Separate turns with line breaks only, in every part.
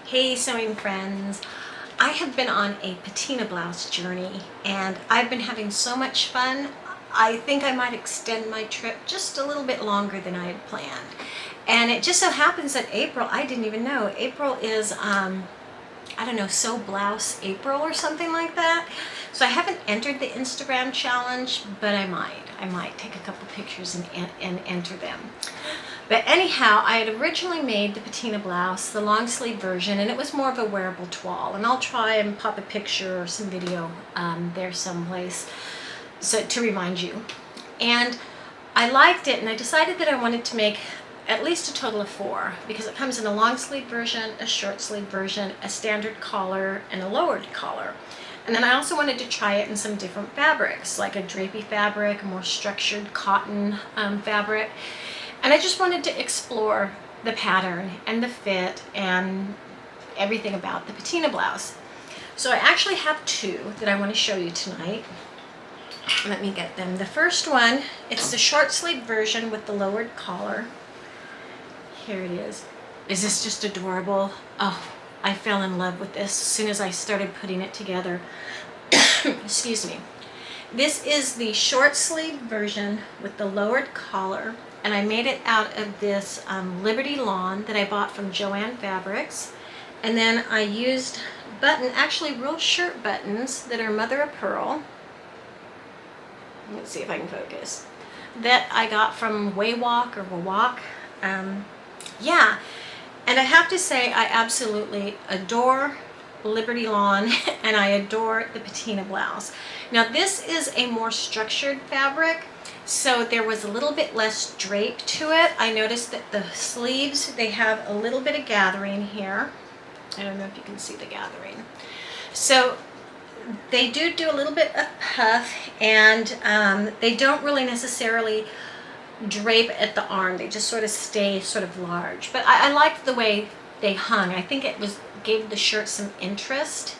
Hey sewing friends, I have been on a patina blouse journey and I've been having so much fun. I think I might extend my trip just a little bit longer than I had planned. And it just so happens that April, I didn't even know, April is, I don't know, Sew Blouse April or something like that. So I haven't entered the Instagram challenge, but I might. I might take a couple pictures and enter them. But anyhow, I had originally made the patina blouse, the long sleeve version, and it was more of a wearable toile. And I'll try and pop a picture or some video there someplace so to remind you. And I liked it, and I decided that I wanted to make at least a total of 4 because it comes in a long sleeve version, a short sleeve version, a standard collar, and a lowered collar. And then I also wanted to try it in some different fabrics, like a drapey fabric, a more structured cotton fabric. And I just wanted to explore the pattern and the fit and everything about the patina blouse. So I actually have 2 that I want to show you tonight. Let me get them. The first one, it's the short sleeve version with the lowered collar. Here it is. Is this just adorable? Oh, I fell in love with this as soon as I started putting it together. Excuse me. This is the short sleeve version with the lowered collar. And I made it out of this Liberty Lawn that I bought from Joann Fabrics. And then I used actually real shirt buttons that are mother of pearl. Let's see if I can focus. That I got from Waywalk or Wawak. Yeah, and I have to say I absolutely adore Liberty Lawn and I adore the patina blouse. Now this is a more structured fabric. So there was a little bit less drape to it. I noticed that the sleeves, they have a little bit of gathering here. I don't know if you can see the gathering. So they do a little bit of puff, and they don't really necessarily drape at the arm. They just sort of stay sort of large. But I liked the way they hung. I think it gave the shirt some interest.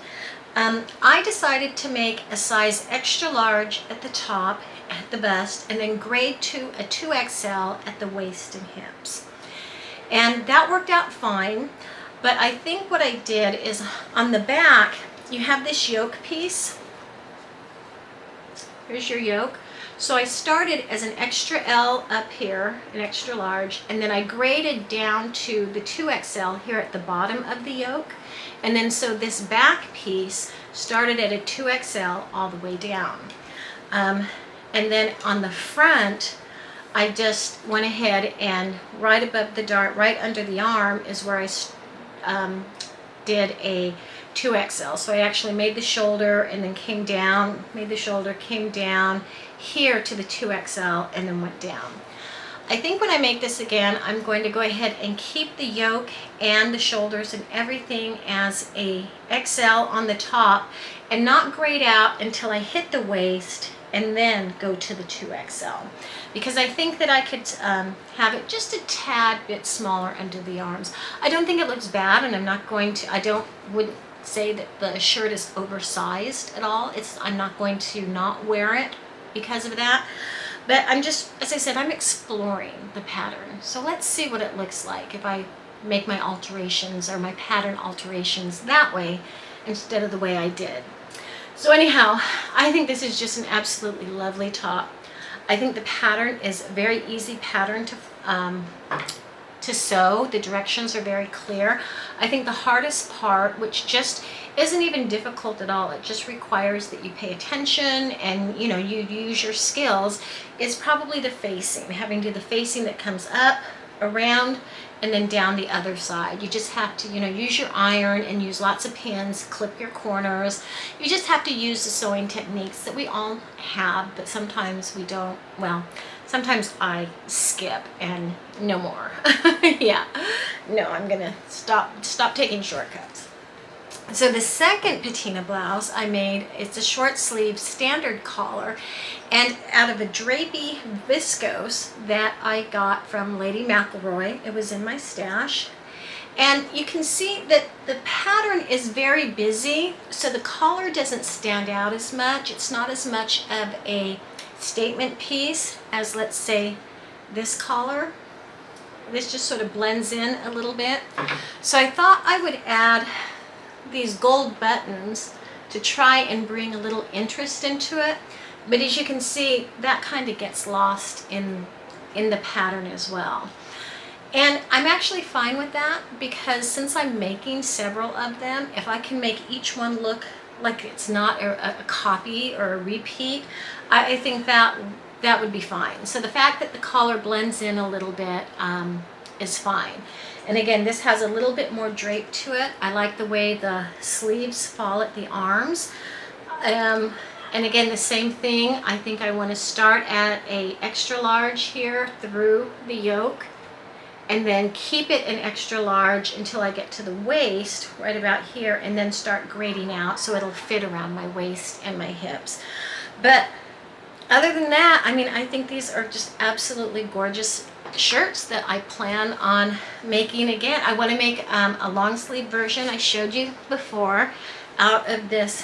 I decided to make a size extra large at the top, at the bust, and then grade to a 2XL at the waist and hips. And that worked out fine, but I think what I did is on the back, you have this yoke piece. Here's your yoke. So I started as an extra L up here, an extra large, and then I graded down to the 2XL here at the bottom of the yoke. And then so this back piece started at a 2XL all the way down. And then on the front, I just went ahead and right above the dart, right under the arm is where I did a 2XL. So I actually made the shoulder and then came down, made the shoulder, came down here to the 2XL and then went down. I think when I make this again, I'm going to go ahead and keep the yoke and the shoulders and everything as a XL on the top and not grade out until I hit the waist and then go to the 2XL, because I think that I could have it just a tad bit smaller under the arms. I don't think it looks bad, and I'm not going to, wouldn't say that the shirt is oversized at all. I'm not going to not wear it because of that. But I'm just, as I said, I'm exploring the pattern. So let's see what it looks like if I make my alterations or my pattern alterations that way instead of the way I did. So anyhow, I think this is just an absolutely lovely top. I think the pattern is a very easy pattern to sew. The directions are very clear. I think the hardest part, which just isn't even difficult at all, it just requires that you pay attention and you use your skills, is probably the facing, having to do the facing that comes up, around, and then down the other side. You just have to, use your iron and use lots of pins, clip your corners. You just have to use the sewing techniques that we all have, but sometimes we don't. Well, sometimes I skip and no more. Yeah, no, I'm gonna stop taking shortcuts. So the second patina blouse I made, it's a short sleeve standard collar, and out of a drapey viscose that I got from Lady McElroy. It was in my stash. And you can see that the pattern is very busy, so the collar doesn't stand out as much. It's not as much of a statement piece as, let's say, this collar. this just sort of blends in a little bit. So I thought I would add these gold buttons to try and bring a little interest into it. But as you can see, that kind of gets lost in the pattern as well. And I'm actually fine with that, because since I'm making several of them, if I can make each one look like it's not a copy or a repeat, I think that would be fine. So the fact that the collar blends in a little bit is fine. And again, this has a little bit more drape to it. I like the way the sleeves fall at the arms. And again, the same thing. I think I want to start at a extra large here through the yoke, and then keep it an extra large until I get to the waist right about here, and then start grading out so it'll fit around my waist and my hips. But other than that, I mean, I think these are just absolutely gorgeous shirts that I plan on making again. I want to make a long sleeve version I showed you before out of this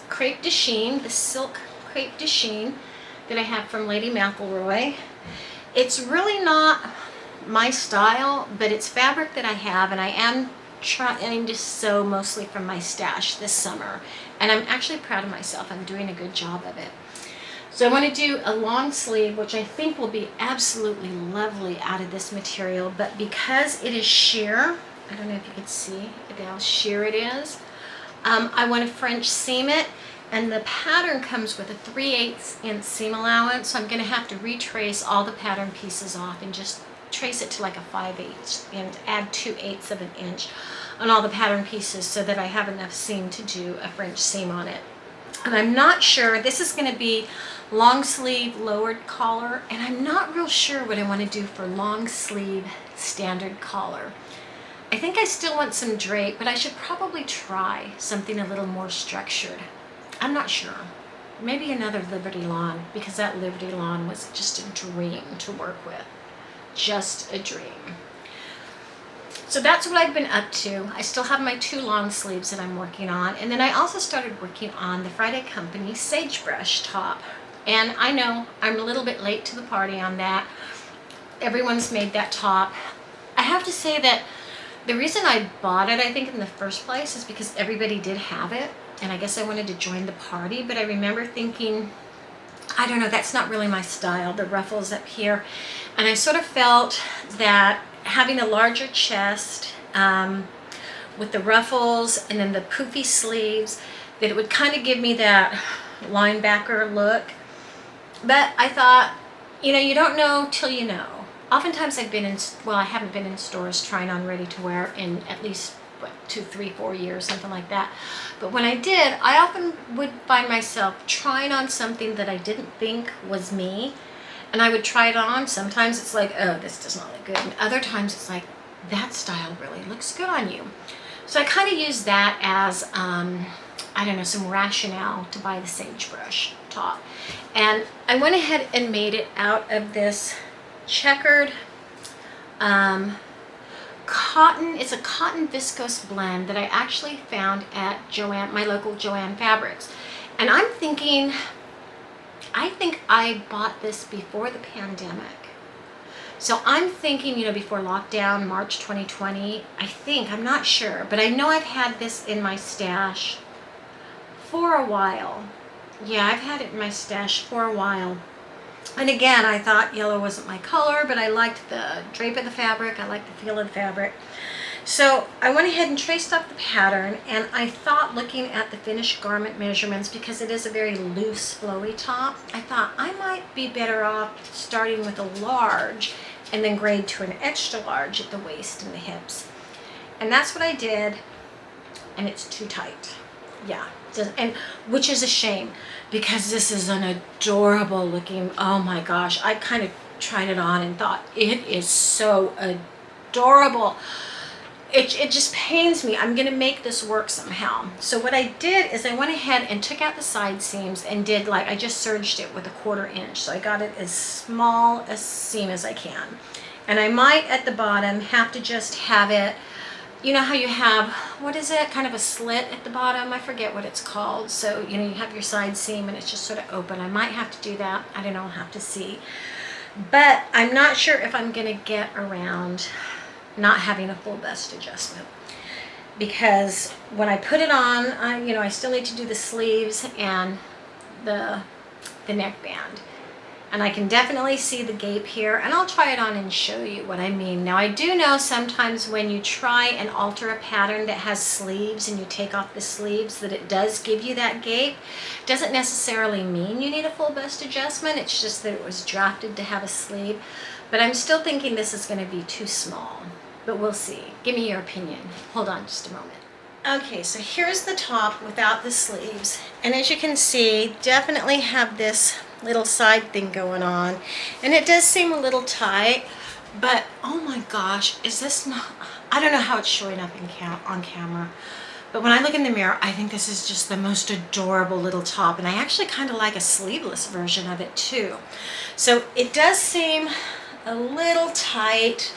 crepe de chine, the silk crepe de chine that I have from Lady McElroy. It's really not my style, but it's fabric that I have, and I am trying to sew mostly from my stash this summer, and I'm actually proud of myself. I'm doing a good job of it. So I want to do a long sleeve, which I think will be absolutely lovely out of this material, but because it is sheer, I don't know if you can see how sheer it is, I want to French seam it, and the pattern comes with a 3/8 inch seam allowance, so I'm going to have to retrace all the pattern pieces off and just trace it to like a 5/8 and add 2/8 of an inch on all the pattern pieces so that I have enough seam to do a French seam on it. And I'm not sure, this is going to be long sleeve lowered collar, and I'm not real sure what I want to do for long sleeve standard collar. I think I still want some drape, but I should probably try something a little more structured. I'm not sure. Maybe another Liberty Lawn, because that Liberty Lawn was just a dream to work with. Just a dream. So that's what I've been up to. I still have my 2 long sleeves that I'm working on. And then I also started working on the Friday Company Sagebrush top. And I know I'm a little bit late to the party on that. Everyone's made that top. I have to say that the reason I bought it, I think in the first place, is because everybody did have it. And I guess I wanted to join the party. But I remember thinking, I don't know, that's not really my style, the ruffles up here. And I sort of felt that having a larger chest with the ruffles and then the poofy sleeves, that it would kind of give me that linebacker look. But I thought, you know, you don't know till you know. Oftentimes I've been in, well, I haven't been in stores trying on ready to wear in at least, 2, 3, 4 years, something like that. But when I did, I often would find myself trying on something that I didn't think was me, and I would try it on. Sometimes it's like, oh, this does not look good, and other times it's like, that style really looks good on you. So I kind of use that as, I don't know, some rationale to buy the Sagebrush top. And I went ahead and made it out of this checkered cotton. It's a cotton viscose blend that I actually found at my local Joann Fabrics. And I'm thinking, I think I bought this before the pandemic. So I'm thinking, you know, before lockdown, March 2020, I'm not sure, but I know I've had this in my stash for a while. Yeah, I've had it in my stash for a while. And again, I thought yellow wasn't my color, but I liked the drape of the fabric. I liked the feel of the fabric. So I went ahead and traced up the pattern, and I thought, looking at the finished garment measurements, because it is a very loose, flowy top, I thought I might be better off starting with a large and then grade to an extra large at the waist and the hips. And that's what I did, and it's too tight. Yeah, and which is a shame, because this is an adorable looking, oh my gosh, I kind of tried it on and thought, it is so adorable. It just pains me. I'm going to make this work somehow. So what I did is I went ahead and took out the side seams and did, like, I just serged it with a 1/4 inch. So I got it as small a seam as I can. And I might at the bottom have to just have it, you know how you have, what is it, kind of a slit at the bottom? I forget what it's called. So, you know, you have your side seam and it's just sort of open. I might have to do that. I don't know, I'll have to see. But I'm not sure if I'm gonna get around not having a full bust adjustment, because when I put it on, I still need to do the sleeves and the neckband. And I can definitely see the gape here, and I'll try it on and show you what I mean. Now, I do know sometimes when you try and alter a pattern that has sleeves and you take off the sleeves, that it does give you that gape. Doesn't necessarily mean you need a full bust adjustment. It's just that it was drafted to have a sleeve. But I'm still thinking this is going to be too small. But we'll see. Give me your opinion. Hold on just a moment. Okay, so here's the top without the sleeves. And as you can see, definitely have this little side thing going on. And it does seem a little tight, but oh my gosh, is this not, I don't know how it's showing up on camera. But when I look in the mirror, I think this is just the most adorable little top. And I actually kind of like a sleeveless version of it too. So it does seem a little tight.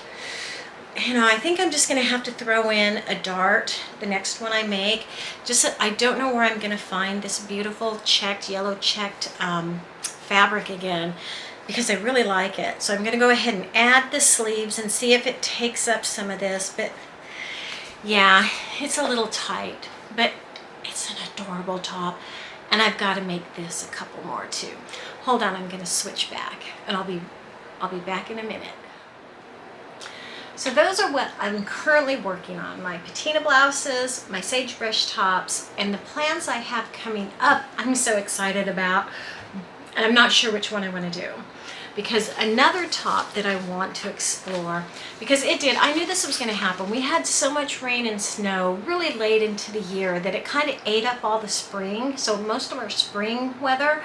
I think I'm just going to have to throw in a dart, the next one I make. I don't know where I'm going to find this beautiful yellow checked fabric again, because I really like it. So I'm going to go ahead and add the sleeves and see if it takes up some of this. But yeah, it's a little tight, but it's an adorable top. And I've got to make this a couple more too. Hold on, I'm going to switch back, and I'll be back in a minute. So those are what I'm currently working on. My patina blouses, my sagebrush tops, and the plans I have coming up I'm so excited about. And I'm not sure which one I want to do. Because another top that I want to explore, because I knew this was going to happen. We had so much rain and snow really late into the year that it kind of ate up all the spring. So most of our spring weather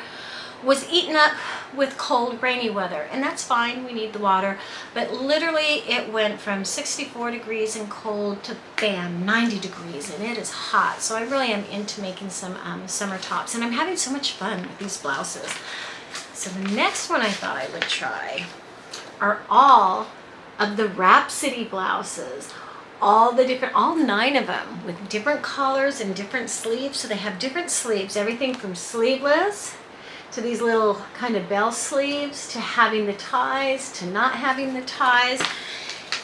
was eaten up with cold, rainy weather, and that's fine, we need the water, but literally it went from 64 degrees and cold to bam, 90 degrees, and it is hot. So I really am into making some summer tops, and I'm having so much fun with these blouses. So the next one I thought I would try are all of the Rhapsody blouses, all 9 of them with different colors and different sleeves. So they have different sleeves, everything from sleeveless to these little kind of bell sleeves, to having the ties, to not having the ties.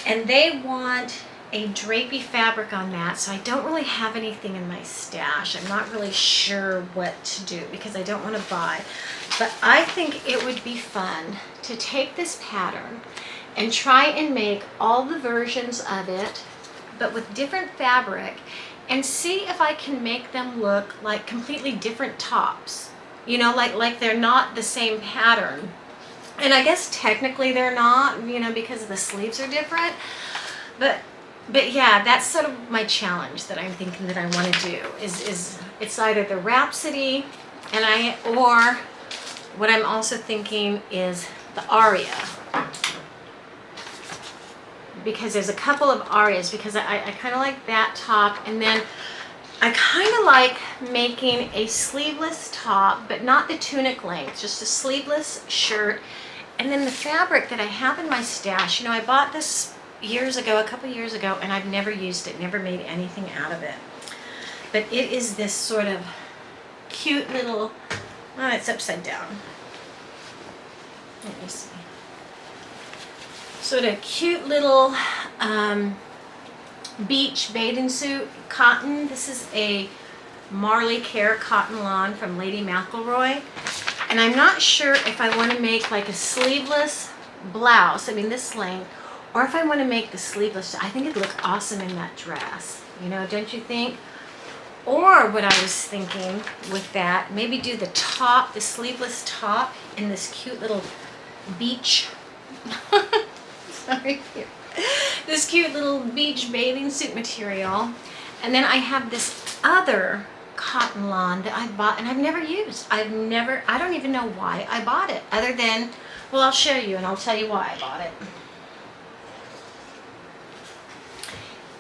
And they want a drapey fabric on that, so I don't really have anything in my stash. I'm not really sure what to do because I don't want to buy. But I think it would be fun to take this pattern and try and make all the versions of it, but with different fabric, and see if I can make them look like completely different tops. Like they're not the same pattern. And I guess technically they're not, because the sleeves are different. But yeah, that's sort of my challenge that I'm thinking that I want to do is it's either the Rhapsody or what I'm also thinking is the Aria. Because there's a couple of Arias, because I kind of like that top, and then I kind of like making a sleeveless top, but not the tunic length, just a sleeveless shirt. And then the fabric that I have in my stash, I bought this a couple years ago, and I've never used it, never made anything out of it. But it is this sort of cute little, it's upside down. Let me see. Sort of cute little beach bathing suit, cotton. This is a Marley Care cotton lawn from Lady McElroy. And I'm not sure if I want to make like a sleeveless blouse, this length, or if I want to make the sleeveless. I think it'd look awesome in that dress, don't you think? Or what I was thinking with that, maybe do the top, the sleeveless top, in this cute little beach, sorry, this cute little beach bathing suit material. And then I have this other cotton lawn that I bought and I've never used. I don't even know why I bought it, other than, well, I'll show you and I'll tell you why I bought it.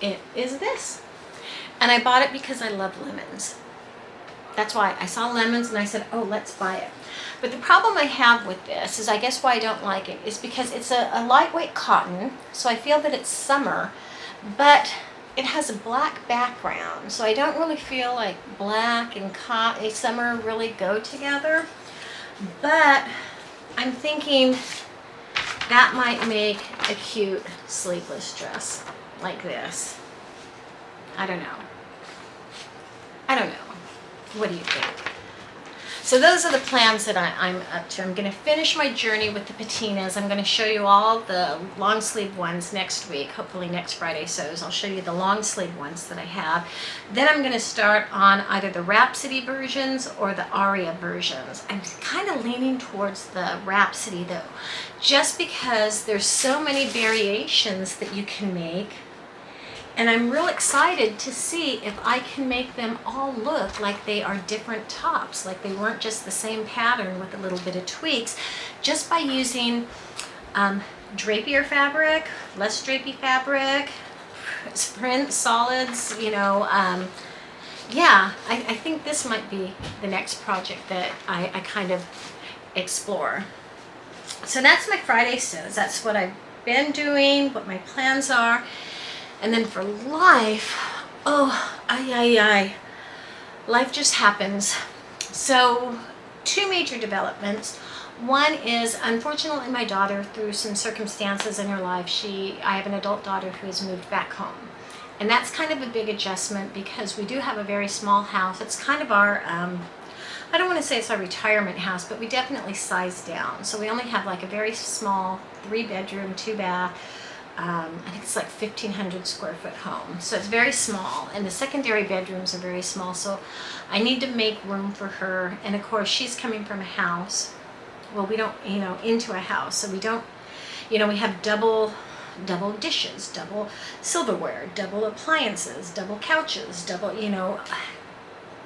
It is this. And I bought it because I love lemons. That's why I saw lemons and I said, oh, let's buy it. But the problem I have with this is, I guess why I don't like it, is because it's a lightweight cotton, so I feel that it's summer, but it has a black background, so I don't really feel like black and summer really go together. But I'm thinking that might make a cute sleeveless dress like this. I don't know. I don't know. What do you think? So those are the plans that I'm up to. I'm going to finish my journey with the patinas. I'm going to show you all the long sleeve ones next week, hopefully next Friday sews. I'll show you the long sleeve ones that I have. Then I'm going to start on either the Rhapsody versions or the Aria versions. I'm kind of leaning towards the Rhapsody though, just because there's so many variations that you can make. And I'm real excited to see if I can make them all look like they are different tops, like they weren't just the same pattern with a little bit of tweaks, just by using drapier fabric, less drapey fabric, print solids, you know. Yeah, I think this might be the next project that I kind of explore. So that's my Friday sews. That's what I've been doing, what my plans are. And then for life, life just happens. So 2 major developments. One is, unfortunately, my daughter, through some circumstances in her life, I have an adult daughter who has moved back home. And that's kind of a big adjustment because we do have a very small house. It's kind of our, I don't want to say it's our retirement house, but we definitely sized down. So we only have like a very small 3-bedroom, 2-bath, I think it's like 1,500 square foot home. So it's very small, and the secondary bedrooms are very small. So I need to make room for her. And of course, she's coming from a house. Well, we don't, you know, into a house. So we don't, you know, we have double dishes, double silverware, double appliances, double couches, double, you know.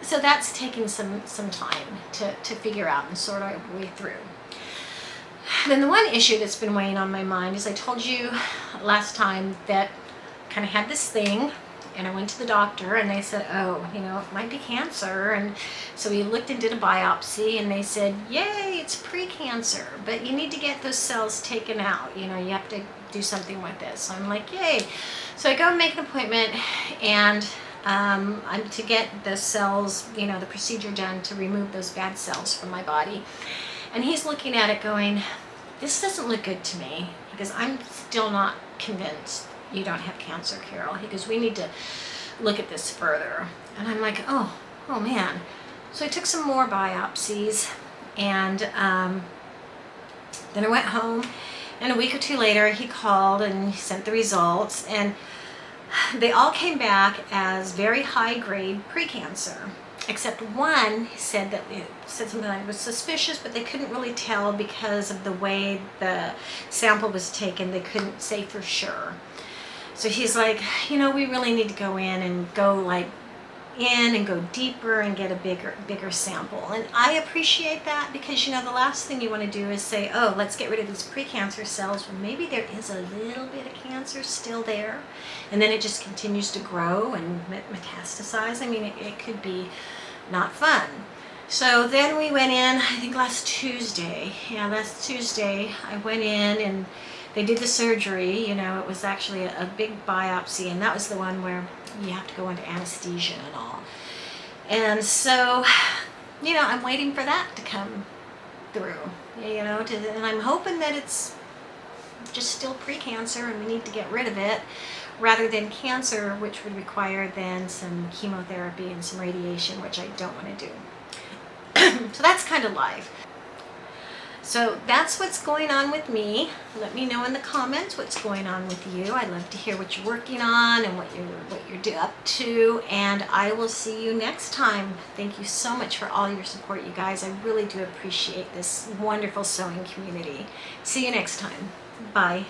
So that's taking some time to figure out and sort our way through. Then the one issue that's been weighing on my mind is I told you last time that I kind of had this thing, and I went to the doctor and they said, oh, you know, it might be cancer. And so we looked and did a biopsy and they said, yay, it's pre-cancer, but you need to get those cells taken out. You know, you have to do something with this. So I'm like, yay. So I go and make an appointment, and I'm to get the cells, you know, the procedure done to remove those bad cells from my body. And he's looking at it going, this doesn't look good to me. He goes, I'm still not convinced you don't have cancer, Carol. He goes, we need to look at this further. And I'm like, oh man. So I took some more biopsies, and then I went home, and a week or 2 later he called and he sent the results, and they all came back as very high grade precancer. Except one said something like it was suspicious, but they couldn't really tell because of the way the sample was taken. They couldn't say for sure. So he's like, you know, we really need to go in and go deeper and get a bigger sample. And I appreciate that, because, you know, the last thing you want to do is say, oh, let's get rid of these precancer cells. Well, maybe there is a little bit of cancer still there, and then it just continues to grow and metastasize. I mean, it could be not fun. So then we went in, I think last Tuesday, I went in and they did the surgery. You know, it was actually a big biopsy, and that was the one where you have to go into anesthesia and all. And so, you know, I'm waiting for that to come through, you know, and I'm hoping that it's just still precancer and we need to get rid of it, rather than cancer, which would require then some chemotherapy and some radiation, which I don't want to do. So that's kind of life. So that's what's going on with me. Let me know in the comments what's going on with you. I'd love to hear what you're working on and what you're up to, and I will see you next time. Thank you so much for all your support, you guys. I really do appreciate this wonderful sewing community. See you next time. Bye.